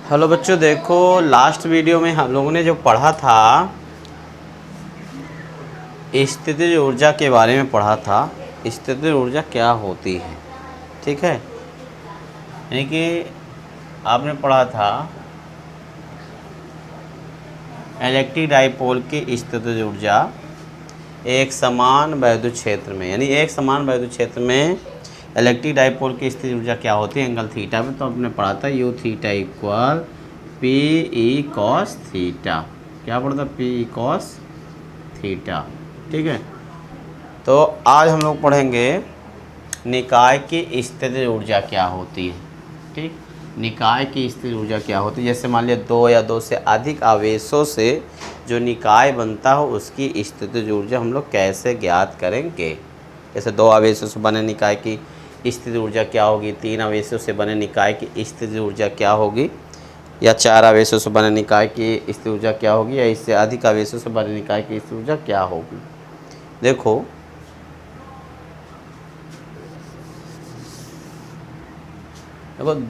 Hello बच्चों, देखो last video में हम लोगों ने जो पढ़ा था स्थितिज ऊर्जा के बारे में पढ़ा था। स्थितिज ऊर्जा क्या होती है, ठीक है। यानी कि आपने पढ़ा था इलेक्ट्रिक डाइपोल की स्थितिज ऊर्जा एक समान वैद्युत क्षेत्र में, यानी एक समान वैद्युत क्षेत्र में इलेक्ट्रिक डाइपोल की स्थितिज ऊर्जा क्या होती है एंगल थीटा में। तो आपने पढ़ा था you theta equal P E cos theta. क्या पढ़ता पी ई कॉस थीटा, ठीक है। तो आज हम लोग पढ़ेंगे निकाय की स्थितिज ऊर्जा क्या होती है, ठीक। निकाय की स्थितिज ऊर्जा क्या होती है, जैसे मान लिया दो या दो से अधिक आवेशों से जो निकाय बनता हो उसकी स्थितिज ऊर्जा हम लोग कैसे ज्ञात करेंगे। जैसे दो आवेशों से बने निकाय की स्थितिज ऊर्जा क्या होगी, तीन आवेशों से बने निकाय की स्थितिज ऊर्जा क्या होगी, या चार आवेशों से बने निकाय की स्थितिज ऊर्जा क्या होगी, या इससे अधिक आवेशों से बने निकाय की स्थितिज ऊर्जा क्या होगी। देखो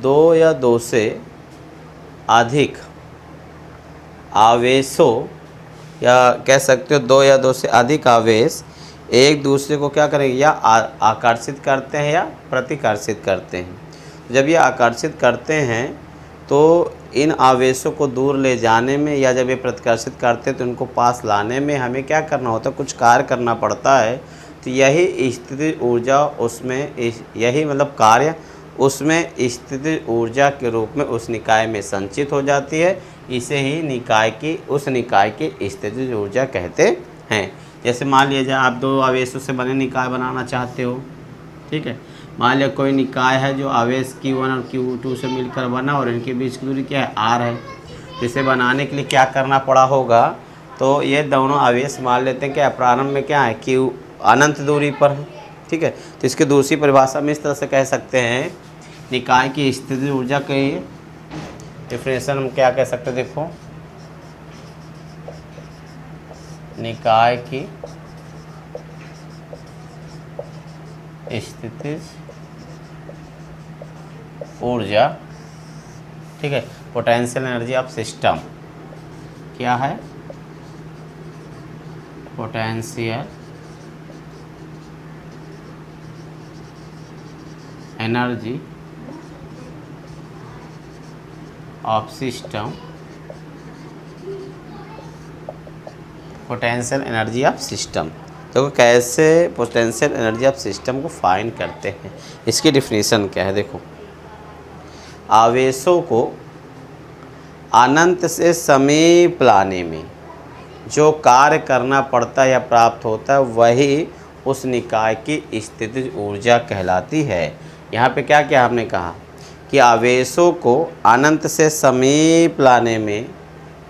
दो या दो से अधिक आवेशों, या कह सकते हो दो या दो से अधिक आवेश एक दूसरे को क्या करेंगे, या आकर्षित करते हैं या प्रतिकर्षित करते हैं। जब ये आकर्षित करते हैं तो इन आवेशों को दूर ले जाने में, या जब ये प्रतिकर्षित करते हैं तो उनको पास लाने में हमें क्या करना होता है, कुछ कार्य करना पड़ता है। तो यही स्थितिज ऊर्जा उसमें, यही मतलब कार्य उसमें स्थितिज ऊर्जा के रूप में उस निकाय में संचित हो जाती है। इसे ही निकाय की, उस निकाय की स्थितिज ऊर्जा कहते हैं। जैसे मान लिया जाए आप दो आवेशों से बने निकाय बनाना चाहते हो, ठीक है। मान लिया कोई निकाय है जो आवेश Q1 और Q2 से मिलकर बना और इनके बीच की दूरी क्या है, R है। इसे बनाने के लिए क्या करना पड़ा होगा, तो ये दोनों आवेश मान लेते हैं क्या प्रारंभ में क्या है, Q अनंत दूरी पर है, ठीक है। तो इसकी दूसरी परिभाषा में इस तरह से कह सकते हैं, निकाय की स्थितिज ऊर्जा के डिफिनेशन हम क्या कह सकते हैं। देखो निकाय की स्थितिज ऊर्जा, ठीक है, पोटेंशियल एनर्जी ऑफ सिस्टम। क्या है, potential energy of system, potential energy of system. तो कैसे पोटेंशियल एनर्जी ऑफ सिस्टम को फाइंड करते हैं, इसकी डिफिनीशन क्या है। देखो आवेशों को अनंत से समीप लाने में जो कार्य करना पड़ता है या प्राप्त होता है वही उस निकाय की स्थितिज ऊर्जा कहलाती है। यहाँ पे क्या क्या हमने कहा कि आवेशों को अनंत से समीप लाने में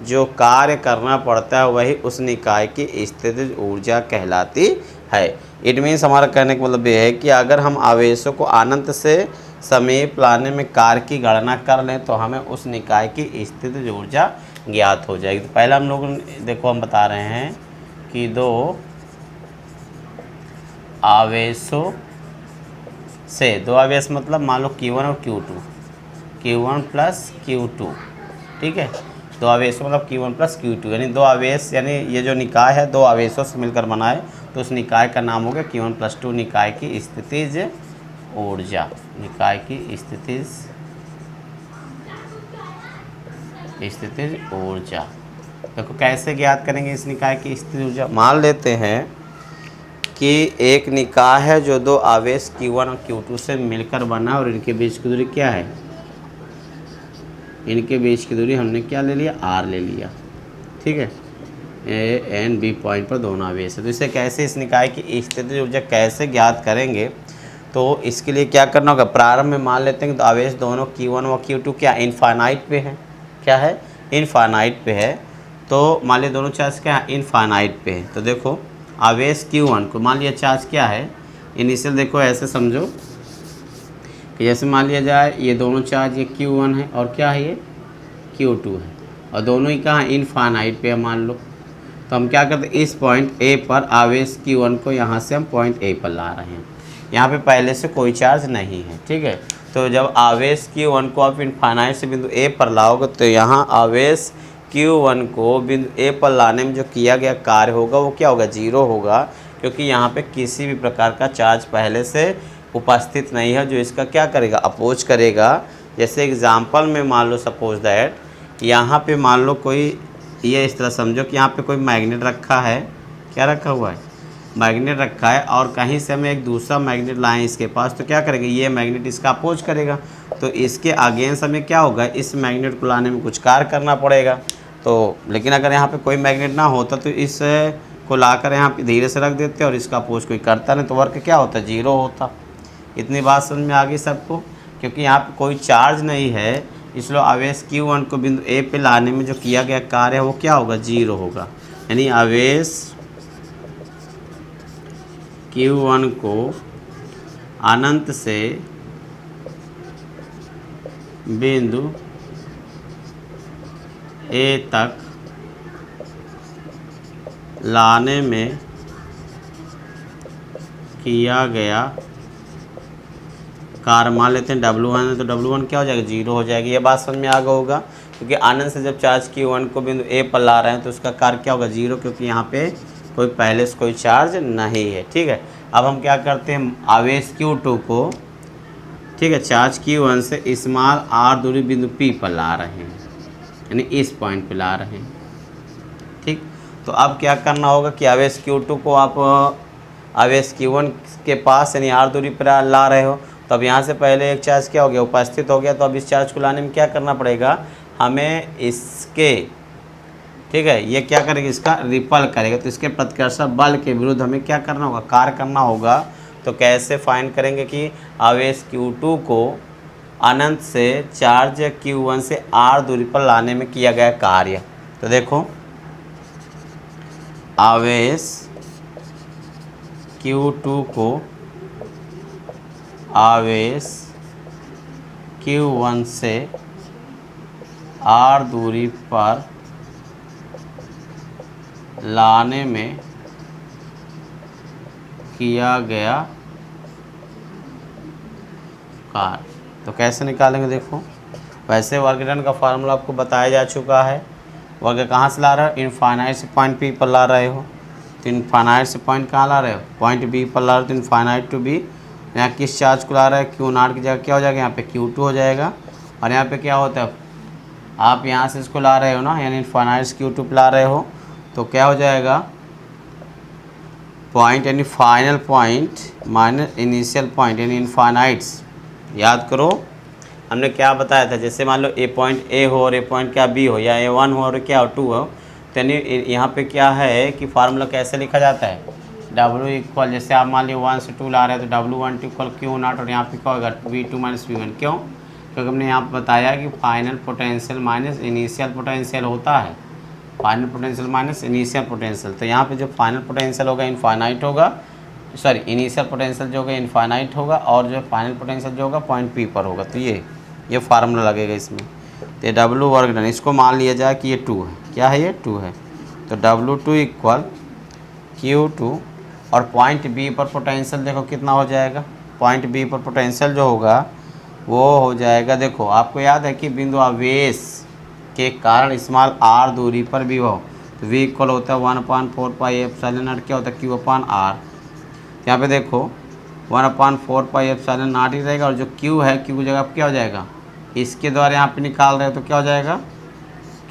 जो कार्य करना पड़ता है वही उस निकाय की स्थितिज ऊर्जा कहलाती है। इट मीन्स हमारा कहने का मतलब ये है कि अगर हम आवेशों को अनंत से समीप लाने में कार्य की गणना कर लें तो हमें उस निकाय की स्थितिज ऊर्जा ज्ञात हो जाएगी। तो पहला हम लोग देखो हम बता रहे हैं कि दो आवेशों से, दो आवेश मतलब मान लो Q1 और Q2, Q1 प्लस Q2, ठीक है। दो आवेशों मतलब Q1 प्लस Q2, यानी दो आवेश, यानी ये जो निकाय है दो आवेशों से मिलकर बना है, तो उस निकाय का नाम हो गया Q1 प्लस 2 निकाय की स्थितिज ऊर्जा। निकाय की स्थितिज ऊर्जा। देखो कैसे ज्ञात करेंगे इस निकाय की स्थितिज ऊर्जा। मान लेते हैं कि एक निकाय है जो दो आवेश Q1 और Q2 से मिलकर बना और इनके बीच की दूरी क्या है, इनके बीच की दूरी हमने क्या ले लिया, R ले लिया, ठीक है। ए एंड बी पॉइंट पर दोनों आवेश है। तो इसे कैसे, इस निकाय की स्थितिज ऊर्जा कैसे ज्ञात करेंगे, तो इसके लिए क्या करना होगा, प्रारंभ में मान लेते हैं कि तो आवेश दोनों Q1 और Q2 क्या इनफाइनाइट पे है, क्या है, इनफाइनाइट पे है। तो मान लिया दोनों चार्ज क्या है, इनफाइनाइट पे है। तो देखो आवेश Q1 को मान लिया चार्ज क्या है, इनिशियल, देखो ऐसे समझो कि जैसे मान लिया जाए ये दोनों चार्ज, ये Q1 है और क्या है ये Q2 है, और दोनों ही कहाँ इनफाइनाइट पे है मान लो। तो हम क्या करते हैं, इस पॉइंट A पर आवेश Q1 को यहाँ से हम पॉइंट A पर ला रहे हैं। यहाँ पे पहले से कोई चार्ज नहीं है, ठीक है। तो जब आवेश Q1 को आप इनफाइनाइट से बिंदु ए पर लाओगे तो यहाँ आवेश Q1 को बिंदु ए पर लाने में जो किया गया कार्य होगा वो क्या होगा, 0 होगा, क्योंकि यहाँ पे किसी भी प्रकार का चार्ज पहले से उपस्थित नहीं है जो इसका क्या करेगा, अपोज करेगा। जैसे एग्जाम्पल में मान लो सपोज दैट यहाँ पे मान लो कोई, ये इस तरह समझो कि यहाँ पे कोई मैग्नेट रखा है, क्या रखा हुआ है, मैग्नेट रखा है, और कहीं से हमें एक दूसरा मैग्नेट लाएं इसके पास, तो क्या करेगा, ये मैग्नेट इसका अपोज करेगा, तो इसके अगेंस्ट हमें क्या होगा, इस मैग्नेट को लाने में कुछ कार्य करना पड़ेगा। तो लेकिन अगर यहाँ पे कोई मैग्नेट ना होता तो इस को लाकर यहाँ पे धीरे से रख देते और इसका अपोज कोई करता नहीं, तो वर्क क्या होता, 0 होता। इतनी बात समझ में आ गई सबको। क्योंकि यहाँ पे कोई चार्ज नहीं है, इसलिए आवेश Q1 को बिंदु ए पे लाने में जो किया गया कार्य है वो क्या होगा, 0 होगा। यानी आवेश Q1 को अनंत से बिंदु ए तक लाने में किया गया कार्य, मान लेते हैं W1 है तो W1 क्या हो जाएगा, 0 हो जाएगी। ये बात समझ में आ गया होगा। क्योंकि अनंत से जब चार्ज Q1 को बिंदु ए पर ला रहे हैं तो उसका कार्य क्या होगा, 0, क्योंकि यहाँ पे कोई पहले से कोई चार्ज नहीं है, ठीक है। अब हम क्या करते हैं, आवेश Q2 को, ठीक है, चार्ज Q1 से स्मॉल r दूरी बिंदु P पर ला रहे हैं, यानी इस पॉइंट पे ला रहे हैं, ठीक। तो अब क्या करना होगा कि आवेश Q2 को आप आवेश Q1 के पास यानी r दूरी पर ला रहे हो, तो अब यहाँ से पहले एक चार्ज क्या हो गया, उपस्थित हो गया। तो अब इस चार्ज को लाने में क्या करना पड़ेगा, हमें इसके, ठीक है, ये क्या करेगा, इसका रिपल करेगा, तो इसके प्रतिकर्षण बल के विरुद्ध हमें क्या करना होगा, कार्य करना होगा। तो कैसे फाइंड करेंगे कि आवेश Q2 को अनंत से चार्ज Q1 से r दूरी पर लाने में किया गया कार्य। तो देखो आवेश Q2 को आवेश Q1 से r दूरी पर लाने में किया गया कार्य। तो कैसे निकालेंगे, देखो वैसे वर्क डन का फार्मूला आपको बताया जा चुका है। वर्क कहाँ से ला रहे हो, इनफाइनाइट से पॉइंट P पर ला रहे हो, तो इनफाइनाइट से पॉइंट कहाँ ला रहे हो, पॉइंट B पर ला रहे हो, तो इनफाइनाइट टू B। यहाँ किस चार्ज को ला रहा है, Q0 की जगह क्या हो जाएगा, यहाँ पे Q2 हो जाएगा। और यहाँ पे क्या होता है, आप यहाँ से इसको ला रहे हो ना, यानी इनफाइनाइट से Q2 पे ला रहे हो, तो क्या हो जाएगा, पॉइंट यानी final point minus initial point यानी इनफाइनाइट्स। याद करो हमने क्या बताया था, जैसे मान लो ए पॉइंट ए हो और ए पॉइंट क्या बी हो, या A1 हो और क्या हो 2 हो, तो यानी यहाँ पे क्या है कि फार्मूला कैसे लिखा जाता है, W इक्वल, जैसे आप मान लो 1 से 2 ला रहे हैं तो W1 इक्वल Q0, और यहाँ पे क्या होगा V2 माइनस V1। क्यों, क्योंकि हमने यहाँ पर बताया कि final potential minus initial potential होता है, final potential minus initial potential. तो यहाँ पे जो फाइनल पोटेंशियल होगा इनफाइनाइट होगा, सॉरी इनिशियल पोटेंशियल जो होगा इनफाइनाइट होगा, और जो फाइनल पोटेंशियल जो होगा पॉइंट P पर होगा। तो ये फार्मूला लगेगा इसमें। तो W वर्क डन, इसको मान लिया जाए कि ये 2 है, क्या है, ये 2 है, तो W2 इक्वल Q2, और पॉइंट B पर पोटेंशियल देखो कितना हो जाएगा, पॉइंट B पर पोटेंशियल जो होगा वो हो जाएगा, देखो आपको याद है कि बिंदु आवेश के कारण स्मॉल r दूरी पर भी हो, तो V इक्वल होता है 1/4 पाई एप्सिलॉन नॉट क्या होता है, Q/r। यहाँ पे देखो 1/4 पाई एप्सिलॉन नॉट ही रहेगा, और जो Q है Q की जगह क्या हो जाएगा, इसके द्वारा यहाँ पे निकाल रहे हो तो क्या हो जाएगा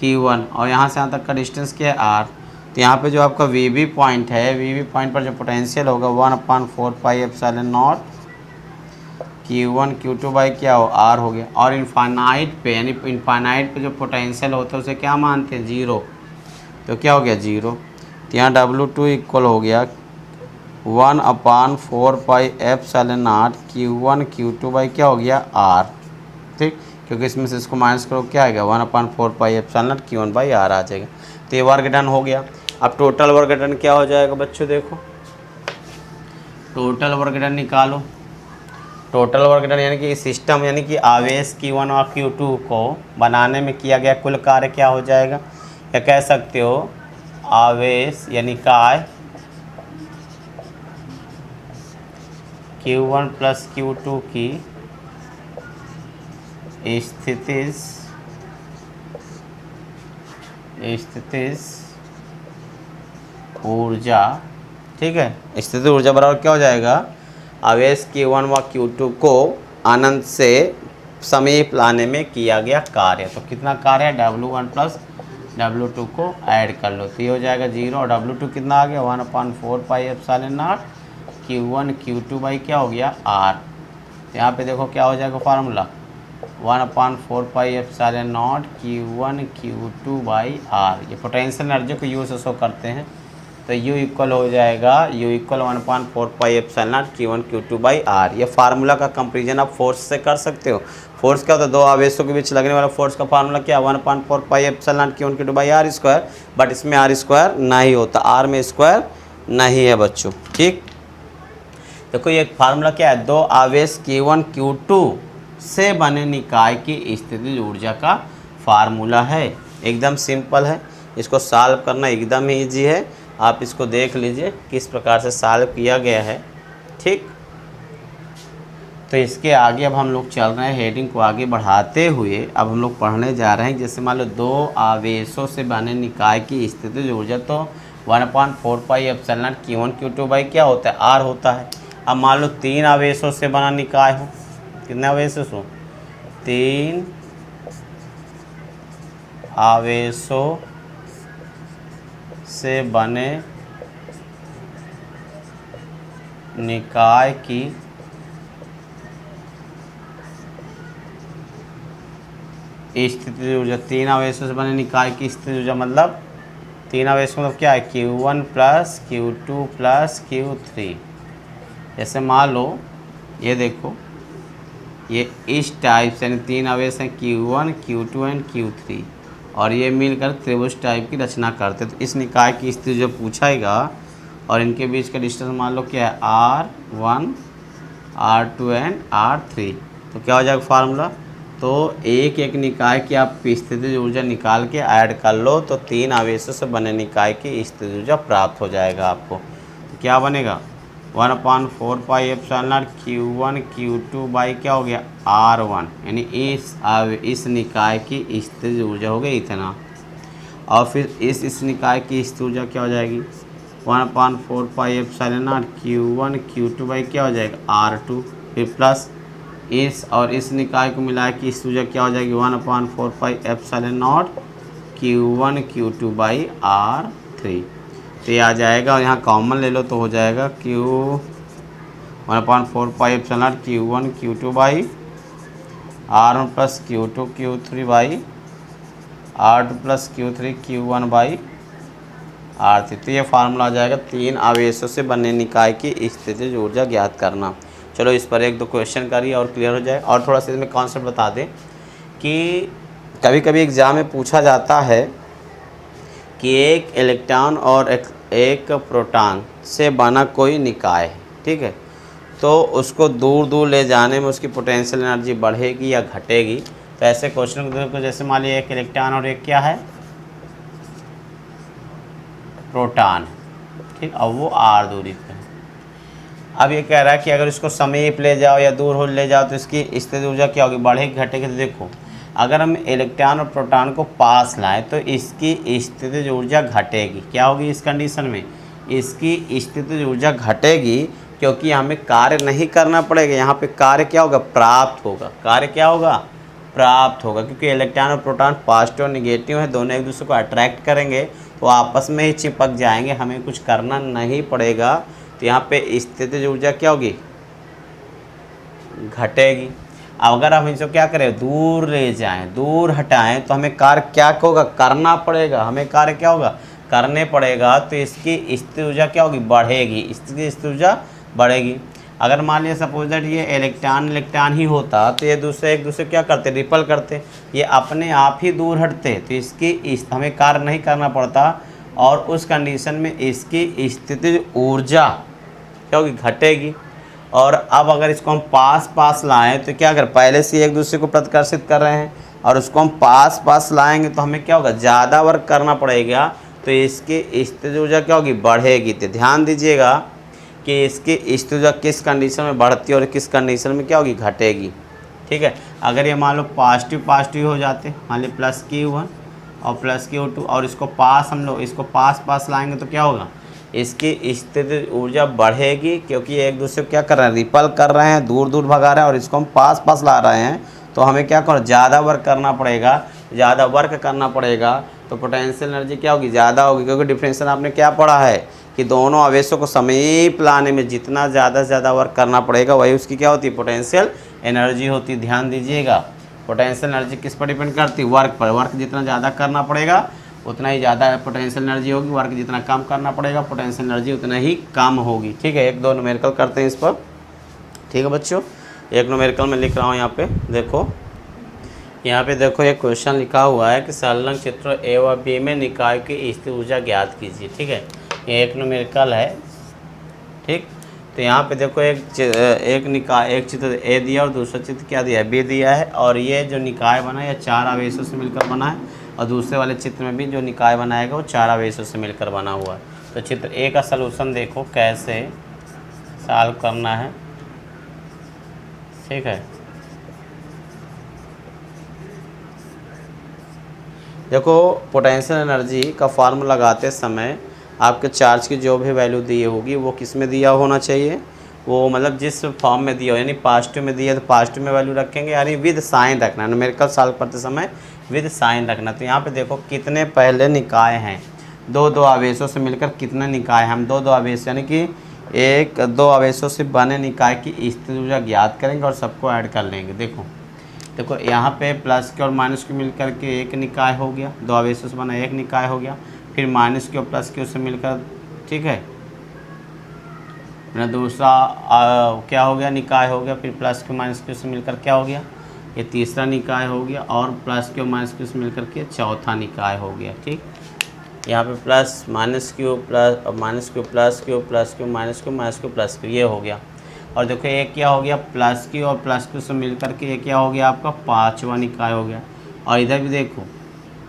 Q1, और यहाँ से यहाँ तक का डिस्टेंस क्या है r। तो यहाँ पे जो आपका VB पॉइंट है, VB पॉइंट पर जो पोटेंशियल होगा 1/4 pi epsilon not Q1 Q2 by क्या हो r हो गया। और इनफाइनाइट पे, यानी इनफाइनाइट पे जो पोटेंशियल होता है उसे क्या मानते हैं, 0, तो क्या हो गया 0। तो यहाँ W2 इक्वल हो गया 1/4 pi epsilon not Q1 Q2 by क्या हो गया r, ठीक, क्योंकि इसमें से इसको माइनस करो क्या आएगा 1/4 pi epsilon not Q1 by r आ जाएगा। तो ये वर्क डन हो गया। अब टोटल वर्क डन क्या हो जाएगा बच्चों, देखो टोटल वर्क डन निकालो। टोटल वर्क डन यानी कि सिस्टम, यानी कि आवेश Q1 और Q2 को बनाने में किया गया कुल कार्य क्या हो जाएगा, या कह सकते हो आवेश यानी काय Q1 प्लस Q2 की स्थितिज ऊर्जा, ठीक है, स्थितिज ऊर्जा बराबर क्या हो जाएगा, आवेश Q1 व Q2 को अनंत से समीप लाने में किया गया कार्य। तो कितना कार्य है, W1 प्लस W2 को ऐड कर लो तो ये हो जाएगा 0 और W2 कितना आ गया 1/4 pi epsilon not Q1 Q2 by क्या हो गया R। यहाँ पे देखो क्या हो जाएगा formula 1/4 pi epsilon not Q1 Q2 by R। ये पोटेंशियल एनर्जी को U से शो करते हैं तो U इक्वल हो जाएगा U equal 1/4 pi epsilon not Q1 Q2 by R। ये फार्मूला का कंपेरिजन आप फोर्स से कर सकते हो। फोर्स क्या होता है, दो आवेशों के बीच लगने वाला फोर्स का फार्मूला क्या 1/4 pi epsilon not Q1 Q2 by R square, but इसमें R स्क्वायर नहीं होता, R में स्क्वायर नहीं है बच्चों। ठीक, देखो ये फार्मूला क्या है, दो आवेश Q1 Q2 से बने निकाय की स्थितिज ऊर्जा का फार्मूला है। एकदम सिंपल है, इसको सॉल्व करना एकदम ही ईजी है। आप इसको देख लीजिए किस प्रकार से सॉल्व किया गया है। ठीक, तो इसके आगे अब हम लोग चल रहे हैं, हेडिंग को आगे बढ़ाते हुए अब हम लोग पढ़ने जा रहे हैं। जैसे मान लो दो आवेशों से बने निकाय की स्थितिज ऊर्जा तो 1/4 pi epsilon not Q1 Q2 by क्या होता है R होता है। अब मान लो तीन आवेशों से बना निकाय हो, कितने आवेशों से, तीन आवेशों से बने निकाय की स्थितिज ऊर्जा, तीन आवेशों से बने निकाय की स्थितिज ऊर्जा मतलब तीन आवेशों मतलब क्या है Q1 plus Q2 plus Q3। जैसे मान लो ये देखो ये इस टाइप से यानी तीन आवेश हैं Q1 Q2 एंड Q3 और ये मिलकर त्रिभुज टाइप की रचना करते हैं। तो इस निकाय की स्थिति जो पूछाएगा और इनके बीच का डिस्टेंस मान लो क्या है R1 R2 एंड R3। तो क्या हो जाएगा फार्मूला, तो एक एक निकाय की आप स्थितिज ऊर्जा निकाल के ऐड कर लो तो तीन आवेशों से बने निकाय की स्थितिज ऊर्जा प्राप्त हो जाएगा आपको। तो क्या बनेगा 1/4 pi epsilon not Q1 Q2 by क्या हो गया R1, यानी इस निकाय की स्थितिज ऊर्जा हो गई इतना। और फिर इस निकाय की स्थितिज ऊर्जा क्या हो जाएगी 1/4 pi epsilon not Q1 Q2 by क्या हो जाएगा R2, फिर प्लस इस और इस निकाय को मिला की स्थितिज ऊर्जा क्या हो जाएगी 1/4 pi epsilon not Q1 Q2 by R3। तो ये आ जाएगा और यहाँ कॉमन ले लो तो हो जाएगा Q 1/4 pi epsilon not Q1 Q2 by R1 plus Q2 Q3 by R2 plus Q3 Q1 by R3। तो ये फार्मूला आ जाएगा तीन आवेशों से बने निकाय की स्थितिज ऊर्जा ज्ञात करना। चलो इस पर एक दो क्वेश्चन करिए और क्लियर हो जाए। और थोड़ा सा इसमें कॉन्सेप्ट बता दें कि कभी कभी एग्ज़ाम में पूछा जाता है कि एक इलेक्ट्रॉन और एक प्रोटॉन से बना कोई निकाय है, ठीक है, तो उसको दूर दूर ले जाने में उसकी पोटेंशियल एनर्जी बढ़ेगी या घटेगी। तो ऐसे क्वेश्चन को जैसे मान लीजिए एक इलेक्ट्रॉन और एक क्या है प्रोटॉन, ठीक, और वो R दूरी पे है। अब ये कह रहा है कि अगर इसको समीप ले जाओ या दूर हो ले जाओ तो इसकी स्थितिज ऊर्जा क्या होगी, बढ़ेगी घटेगी। तो देखो अगर हम इलेक्ट्रॉन और प्रोटॉन को पास लाएं तो इसकी स्थितिज ऊर्जा घटेगी। क्या होगी इस कंडीशन में, इसकी स्थितिज ऊर्जा घटेगी क्योंकि हमें कार्य नहीं करना पड़ेगा। यहाँ पे कार्य क्या होगा, प्राप्त होगा। कार्य क्या होगा, प्राप्त होगा, क्योंकि इलेक्ट्रॉन और प्रोटॉन पॉजिटिव और निगेटिव है, दोनों एक दूसरे को अट्रैक्ट करेंगे तो आपस में ही चिपक जाएंगे, हमें कुछ करना नहीं पड़ेगा। तो यहाँ पे स्थितिज ऊर्जा क्या होगी, घटेगी। अगर हम इसको क्या करें, दूर ले जाएं, दूर हटाएं तो हमें कार्य क्या होगा, करना पड़ेगा, हमें कार्य क्या होगा, करने पड़ेगा। तो इसकी स्थितिज ऊर्जा क्या होगी, बढ़ेगी, इसकी स्थितिज ऊर्जा बढ़ेगी। अगर मान लिया सपोज दैट ये इलेक्ट्रॉन ही होता तो ये एक दूसरे क्या करते, रिपल करते, ये अपने आप ही दूर हटते, तो इसकी हमें कार्य नहीं करना पड़ता और उस कंडीशन में इसकी स्थितिज ऊर्जा क्या होगी, घटेगी। और अब अगर इसको हम पास लाएं तो क्या कर, पहले से एक दूसरे को प्रतिकर्षित कर रहे हैं और उसको हम पास लाएंगे तो हमें क्या होगा, ज़्यादा वर्क करना पड़ेगा, तो इसकी स्थितिज ऊर्जा क्या होगी, बढ़ेगी। तो ध्यान दीजिएगा कि इसकी स्थिति ऊर्जा किस कंडीशन में बढ़ती है और किस कंडीशन में क्या होगी, घटेगी। ठीक है, अगर ये मान लो पॉजिटिव पॉजिटिव हो जाते, मान ली +Q1 और +Q2, और इसको पास हम लोग इसको पास लाएंगे तो क्या होगा, इसकी स्थिति ऊर्जा बढ़ेगी, क्योंकि एक दूसरे को क्या कर रहे हैं, रिपल कर रहे हैं, दूर दूर भगा रहे हैं, और इसको हम पास ला रहे हैं। तो हमें क्या करना, ज़्यादा वर्क करना पड़ेगा, ज़्यादा वर्क करना पड़ेगा, तो पोटेंशियल एनर्जी क्या होगी, ज़्यादा होगी। क्योंकि डिफरेंशियल आपने क्या पढ़ा है कि दोनों आवेशों को समीप लाने में जितना ज़्यादा से ज़्यादा वर्क करना पड़ेगा, वही उसकी क्या होती है, पोटेंशियल एनर्जी होती है। ध्यान दीजिएगा, पोटेंशियल एनर्जी किस पर डिपेंड करती है, वर्क पर। वर्क जितना ज़्यादा करना पड़ेगा उतना ही ज़्यादा पोटेंशियल एनर्जी होगी, वर्क जितना कम करना पड़ेगा पोटेंशियल एनर्जी उतना ही कम होगी। ठीक है, एक दो न्यूमेरिकल करते हैं इस पर। ठीक है बच्चों, एक न्यूमेरिकल में लिख रहा हूँ यहाँ पे देखो, यहाँ पे देखो एक क्वेश्चन लिखा हुआ है कि संलग्न चित्रों ए व बी में निकाय की स्थिर ऊर्जा ज्ञात कीजिए। ठीक है, ये एक न्यूमेरिकल है। ठीक, तो यहाँ पे देखो एक चित्र ए दिया और दूसरा चित्र क्या दिया है, बी दिया है। और ये जो निकाय बना है 4 आवेशों से मिलकर बना है, और दूसरे वाले चित्र में भी जो निकाय बनाएगा वो 4 आवेशों से मिलकर बना हुआ है। तो चित्र ए का सलूशन देखो कैसे सॉल्व करना है। ठीक है, देखो पोटेंशियल एनर्जी का फार्मूला लगाते समय आपके चार्ज की जो भी वैल्यू दी होगी वो किस में दिया होना चाहिए, वो मतलब जिस फॉर्म में दिया हो, यानी पॉजिटिव में दिया तो पॉजिटिव में वैल्यू रखेंगे, यानी विद साइन रखना है। न्यूमेरिकल सॉल्व करते समय विद साइन रखना। तो यहाँ पे देखो कितने पहले निकाय हैं, दो आवेशों से मिलकर कितने निकाय हैं, हम दो आवेश यानी कि दो आवेशों से बने निकाय की स्थिर ऊर्जा ज्ञात करेंगे और सबको ऐड कर लेंगे। देखो यहाँ पे +Q और -Q मिलकर के एक निकाय हो गया, दो आवेशों से बना एक निकाय हो गया। फिर -Q और +Q से मिलकर, ठीक है, दूसरा क्या हो गया, निकाय हो गया। फिर +Q -Q से मिलकर क्या हो गया, ये तीसरा निकाय हो गया। और +Q -Q से मिलकर के चौथा निकाय हो गया। ठीक, यहाँ पे +Q ये हो गया। और देखो एक क्या हो गया, +Q और +Q से मिलकर के ये क्या हो गया, आपका 5वां निकाय हो गया। और इधर भी देखो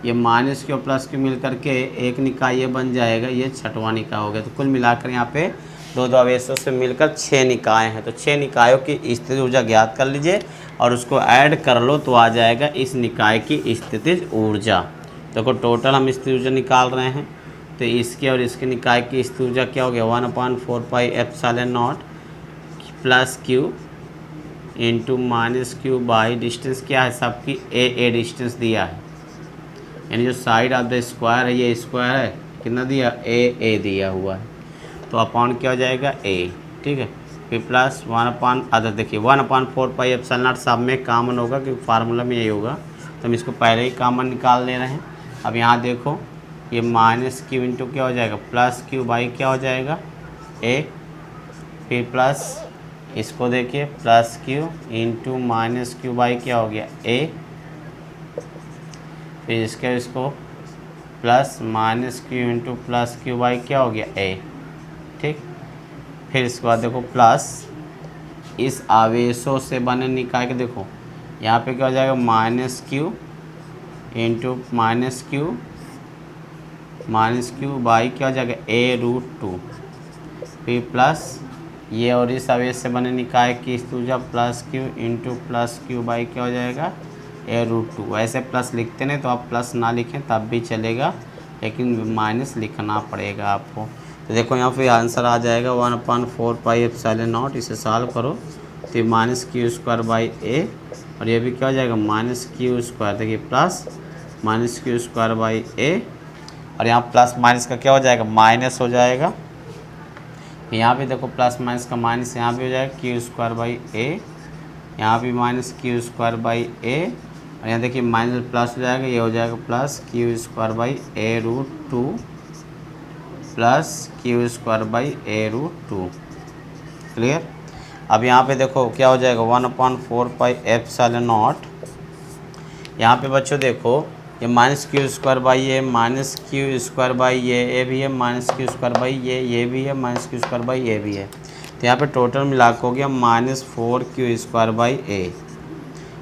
ये -Q और +Q मिलकर के एक निकाय ये बन जाएगा, ये 6वां निकाय हो गया। तो कुल मिलाकर यहाँ पे दो आवेशों से मिलकर 6 निकाय हैं। तो 6 निकायों की स्थितिज ऊर्जा ज्ञात कर लीजिए और उसको ऐड कर लो तो आ जाएगा इस निकाय की स्थितिज ऊर्जा। देखो टोटल हम स्थितिज ऊर्जा निकाल रहे हैं, तो इसके और इसके निकाय की स्थितिज ऊर्जा क्या हो गया, 1/4πε0 +Q into -Q by distance क्या है सबकी ए डिस्टेंस दिया है, यानी जो साइड ऑफ द स्क्वायर है ये स्क्वायर है, कितना दिया, ए दिया हुआ है। तो अपॉन क्या हो जाएगा, ए। ठीक है, फिर प्लस 1/, अदर देखिए 1/4πε0 सब में कॉमन होगा क्योंकि फार्मूला में यही होगा, तो हम इसको पहले ही कॉमन निकाल ले रहे हैं। अब यहाँ देखो ये -Q इंटू क्या हो जाएगा, +Q बाई क्या हो जाएगा, ए। फिर प्लस इसको देखिए +Q इंटू -Q बाई क्या हो गया, ए। फिर इसको plus -Q into +Q by क्या हो गया, ए। ठीक, फिर इसके बाद देखो प्लस इस आवेशों से बने निकाय के देखो यहाँ पे क्या हो जाएगा, -Q इंटू -Q बाई क्या हो जाएगा, a√2। फिर प्लस ये और इस आवेश से बने निकाय की स्थितिज ऊर्जा +Q इंटू +Q बाई क्या हो जाएगा, a√2। वैसे प्लस लिखते नहीं तो आप प्लस ना लिखें तब भी चलेगा, लेकिन माइनस लिखना पड़ेगा आपको। तो देखो यहाँ पे आंसर आ जाएगा 1/4πε0। इसे सॉल्व करो तो ये -Q² बाई ए, और ये भी क्या हो जाएगा, -Q²। देखिए प्लस -Q² बाई ए, और यहाँ प्लस माइनस का क्या हो जाएगा, माइनस हो जाएगा। यहाँ पे देखो प्लस माइनस का माइनस यहाँ भी हो जाएगा, Q² बाई ए, यहाँ भी -Q² बाई ए, और यहाँ देखिए माइनस प्लस हो जाएगा, ये हो जाएगा +Q² by a√2 +Q² by a√2। Clear. अब यहाँ पे देखो क्या हो जाएगा, 1/4πε0। यहाँ पे बच्चों देखो ये -Q² by A, -Q² by ए भी है, -Q² बाई ये भी है, -Q² बाई ए भी है। तो यहाँ पे टोटल मिला के हो गया -4Q² बाई ए।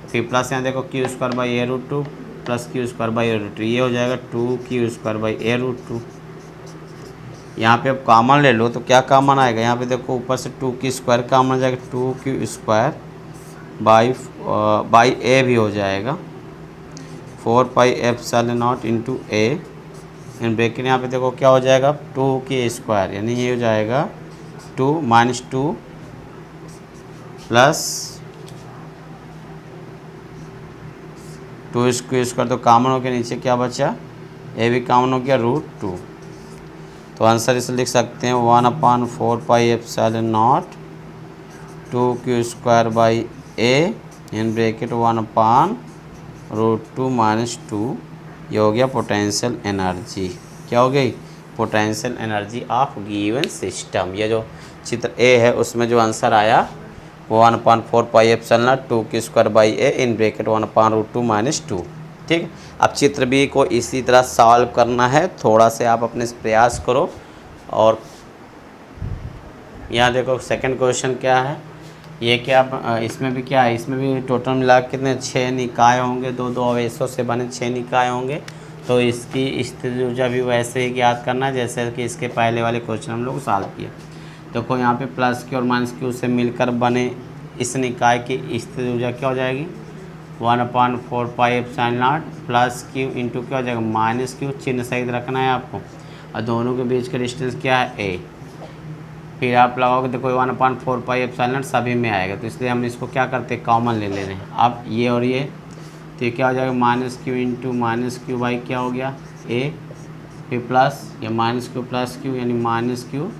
फिर प्लस यहाँ देखो Q² by a√2 +Q² by a√2, ये हो जाएगा 2Q² बाई a√2। यहाँ पे अब कॉमन ले लो तो क्या कॉमन आएगा, यहाँ पे देखो ऊपर से 2 की स्क्वायर कॉमन आ जाएगा, 2 की स्क्वायर बाई ए भी हो जाएगा, 4 पाई epsilon not into A in bracket. यहाँ पे देखो क्या हो जाएगा, 2 की स्क्वायर यानी ये हो जाएगा 2 माइनस 2 प्लस 2 की स्क्वायर तो कॉमन हो गया, नीचे क्या बचा, ए भी कॉमन हो गया, √2। तो आंसर इसे लिख सकते हैं 1/4 पाई एप्सिलॉन नॉट 2 की square by A in bracket 1/√2 minus 2। ये हो गया पोटेंशियल एनर्जी। क्या हो गई, potential energy of given system. ये जो चित्र ए है उसमें जो आंसर आया वो 1/4 पाई एप्सिलॉन नॉट 2 की square by A in bracket 1/√2 minus 2। ठीक, अब चित्र बी को इसी तरह सॉल्व करना है, थोड़ा से आप अपने से प्रयास करो। और यहाँ देखो सेकंड क्वेश्चन क्या है, ये क्या इसमें भी क्या है, इसमें भी टोटल मिला के कितने 6 निकाय होंगे, दो दो अवयवों से बने 6 निकाय होंगे। तो इसकी स्थितिज ऊर्जा भी वैसे ही ज्ञात करना जैसे कि इसके पहले वाले क्वेश्चन हम लोग सॉल्व किए। देखो यहाँ पे प्लस क्यू और माइनस क्यू से मिलकर बने इस निकाय की स्थितिज ऊर्जा क्या हो जाएगी, 1/4 pi epsilon not plus Q into क्या हो जाएगा माइनस क्यू, चिन्ह सहित रखना है आपको, और दोनों के बीच का डिस्टेंस क्या है ए। फिर आप लगाओगे देखो 1/4 पाई एप्सिलॉन नॉट सभी में आएगा, तो इसलिए हम इसको क्या करते हैं कॉमन ले रहे हैं। अब ये और ये तो ये क्या हो जाएगा minus Q into minus Q by क्या हो गया ए, फिर प्लस या माइनस क्यू प्लस क्यू यानी minus Q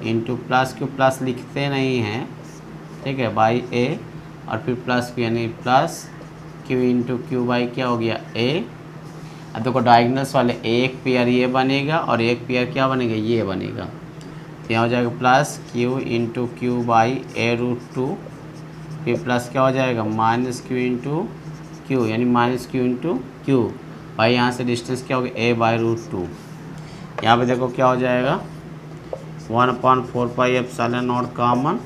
into plus Q, plus लिखते नहीं हैं, ठीक है, बाई ए, और फिर प्लस क्यू यानी plus Q into Q by क्या हो गया ए। अब देखो डायगोनल्स वाले एक पेयर ये बनेगा और एक पेयर क्या बनेगा, ये बनेगा, तो यहाँ हो जाएगा plus Q into Q by a√2, फिर प्लस क्या हो जाएगा माइनस क्यू इंटू क्यू यानी माइनस क्यू इंटू क्यू भाई, यहाँ से डिस्टेंस क्या हो गया a/√2। यहाँ पे देखो क्या हो जाएगा 1/4 पाई एप्सिलॉन नॉट कॉमन,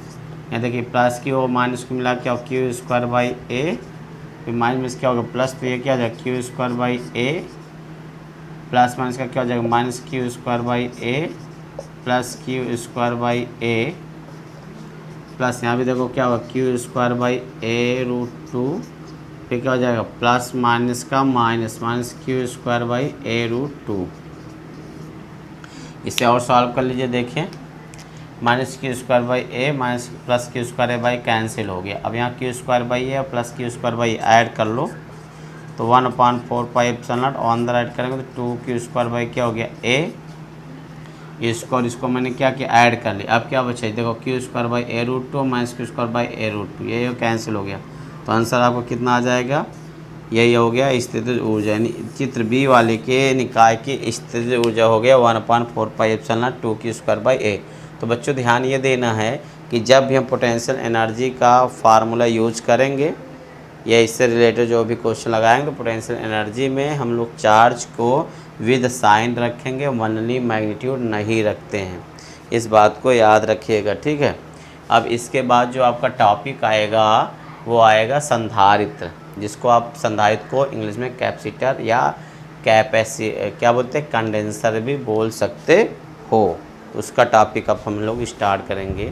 यहाँ देखिए प्लस क्यू और माइनस क्यू मिला क्या क्यू स्क्वायर बाई ए, फिर माइनस क्या होगा प्लस, तो ये क्या हो जाएगा Q square by A, plus minus का क्या हो जाएगा minus Q square by A plus Q square by A, plus यहाँ भी देखो क्या होगा क्यू स्क्वायर बाई a√2, फिर क्या हो जाएगा प्लस माइनस का minus minus Q square by a√2। इसे और सॉल्व कर लीजिए, देखें minus Q square by A minus plus Q square by cancel हो गया। अब यहाँ क्यू स्क्वायर बाई ए और plus Q square by add कर लो, तो 1/4 पाई एप्सिलॉन नॉट और अंदर ऐड करेंगे तो 2 क्यू स्क्वायर बाई क्या हो गया ए, इसको और इसको मैंने क्या किया ऐड कर लिया। अब क्या बचा देखो Q square by a√2 minus Q square by a√2, ये कैंसिल हो गया, तो आंसर आपको कितना आ जाएगा, यही हो गया स्थितिज ऊर्जा, यानी चित्र बी वाले के निकाय की स्थितिज ऊर्जा हो गया 1/4 pi epsilon naught 2 Q square by A. तो बच्चों ध्यान ये देना है कि जब भी हम पोटेंशियल एनर्जी का फार्मूला यूज करेंगे या इससे रिलेटेड जो भी क्वेश्चन लगाएंगे तो पोटेंशियल एनर्जी में हम लोग चार्ज को विद साइन रखेंगे, वनली मैग्नीट्यूड नहीं रखते हैं, इस बात को याद रखिएगा, ठीक है। अब इसके बाद जो आपका टॉपिक आएगा वो आएगा संधारित्र, जिसको आप संधारित्र को इंग्लिश में कैपेसिटर या क्या बोलते हैं कंडेंसर भी बोल सकते हो। उसका टॉपिक अब हम लोग स्टार्ट करेंगे।